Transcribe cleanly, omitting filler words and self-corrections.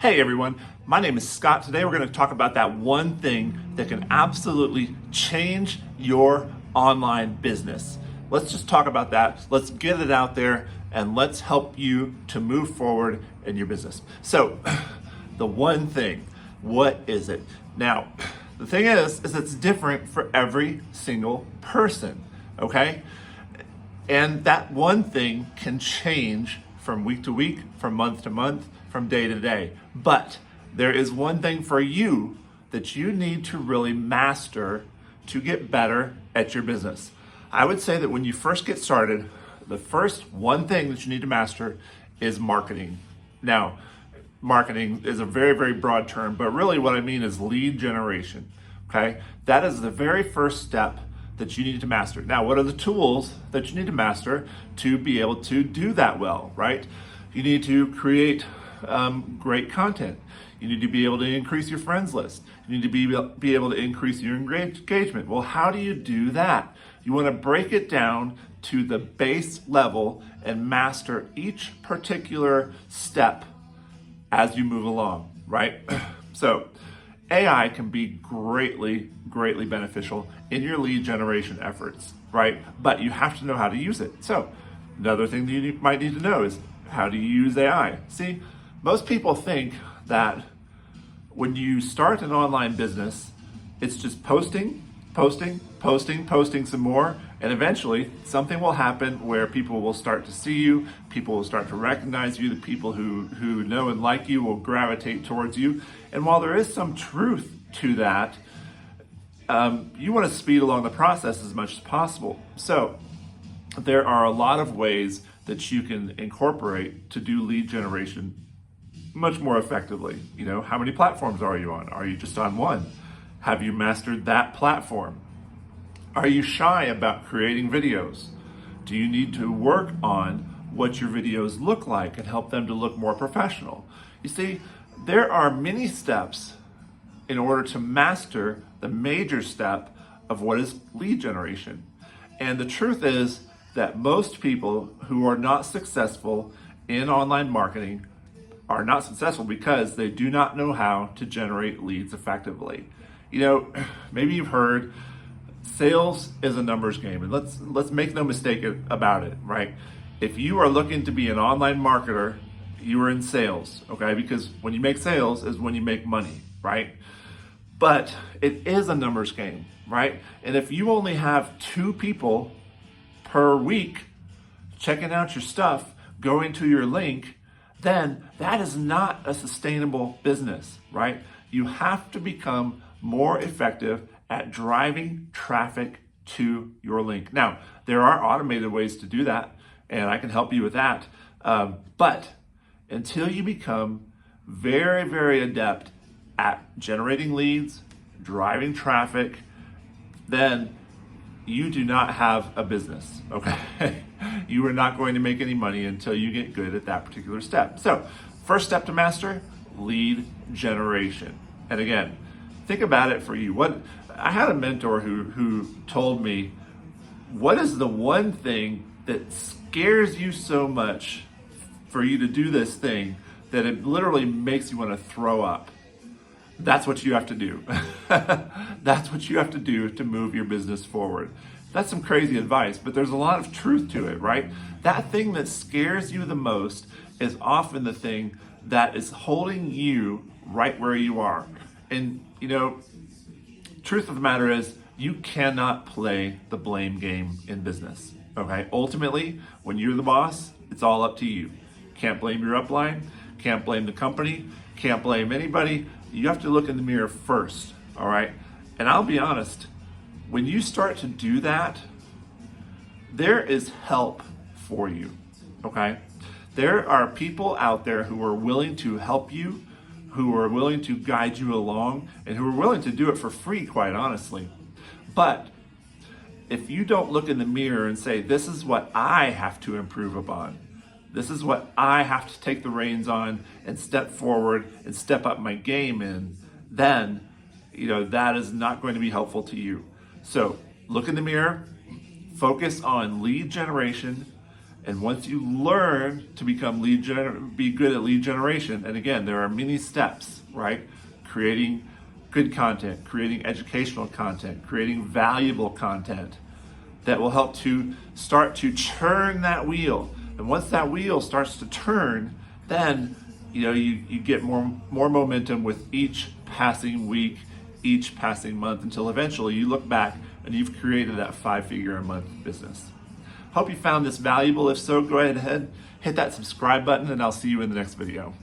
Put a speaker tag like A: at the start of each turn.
A: Hey everyone, my name is Scott. Today we're going to talk about that one thing that can absolutely change your online business. Let's just talk about that. Let's get it out there and let's help you to move forward in your business. So, the one thing, what is it? Now, the thing is it's different for every single person, okay? And that one thing can change from week to week, from month to month, from day to day. But there is one thing for you that you need to really master to get better at your business. I would say that when you first get started, the first one thing that you need to master is marketing. Now, marketing is a very, very broad term, but really what I mean is lead generation, okay? That is the very first step that you need to master. Now, what are the tools that you need to master to be able to do that well, right? You need to create great content. You need to be able to increase your friends list. You need to be able to increase your engagement. Well, how do you do that? You want to break it down to the base level and master each particular step as you move along, right? So AI can be greatly beneficial in your lead generation efforts, right? But you have to know how to use it. So another thing that you might need to know is, how do you use AI? See, most people think that when you start an online business, it's just posting some more, and eventually something will happen where people will start to see you, people will start to recognize you, the people who know and like you will gravitate towards you. And while there is some truth to that, you want to speed along the process as much as possible. So there are a lot of ways that you can incorporate to do lead generation much more effectively. You know, how many platforms are you on? Are you just on one? Have you mastered that platform? Are you shy about creating videos? Do you need to work on what your videos look like and help them to look more professional? You see, there are many steps in order to master the major step of what is lead generation. And the truth is that most people who are not successful in online marketing are not successful because they do not know how to generate leads effectively. You know, maybe you've heard sales is a numbers game, and let's make no mistake about it, right? If you are looking to be an online marketer, you are in sales, okay? Because when you make sales is when you make money, right? But it is a numbers game, right? And if you only have 2 people per week checking out your stuff, going to your link, then that is not a sustainable business, right? You have to become more effective at driving traffic to your link. Now, there are automated ways to do that, and I can help you with that. But until you become very, very adept at generating leads, driving traffic, then you do not have a business, okay? You are not going to make any money until you get good at that particular step. So, first step to master, lead generation. And again, think about it for you. I had a mentor who told me, what is the one thing that scares you so much for you to do this thing that it literally makes you want to throw up? That's what you have to do. That's what you have to do to move your business forward. That's some crazy advice, but there's a lot of truth to it, right? That thing that scares you the most is often the thing that is holding you right where you are. And, you know, truth of the matter is, you cannot play the blame game in business, okay? Ultimately, when you're the boss, it's all up to you. Can't blame your upline, can't blame the company, can't blame anybody. You have to look in the mirror first, all right? And I'll be honest, when you start to do that, there is help for you, okay? There are people out there who are willing to help you, who are willing to guide you along, and who are willing to do it for free, quite honestly. But if you don't look in the mirror and say, this is what I have to improve upon, this is what I have to take the reins on and step forward and step up my game in, then, you know, that is not going to be helpful to you. So look in the mirror, focus on lead generation, And once you learn to become be good at lead generation, and again, there are many steps, right? Creating good content, creating educational content, creating valuable content that will help to start to turn that wheel. And once that wheel starts to turn, then you get more momentum with each passing week, each passing month, until eventually you look back and you've created that 5-figure a month business. Hope you found this valuable. If so, go ahead, hit that subscribe button, and I'll see you in the next video.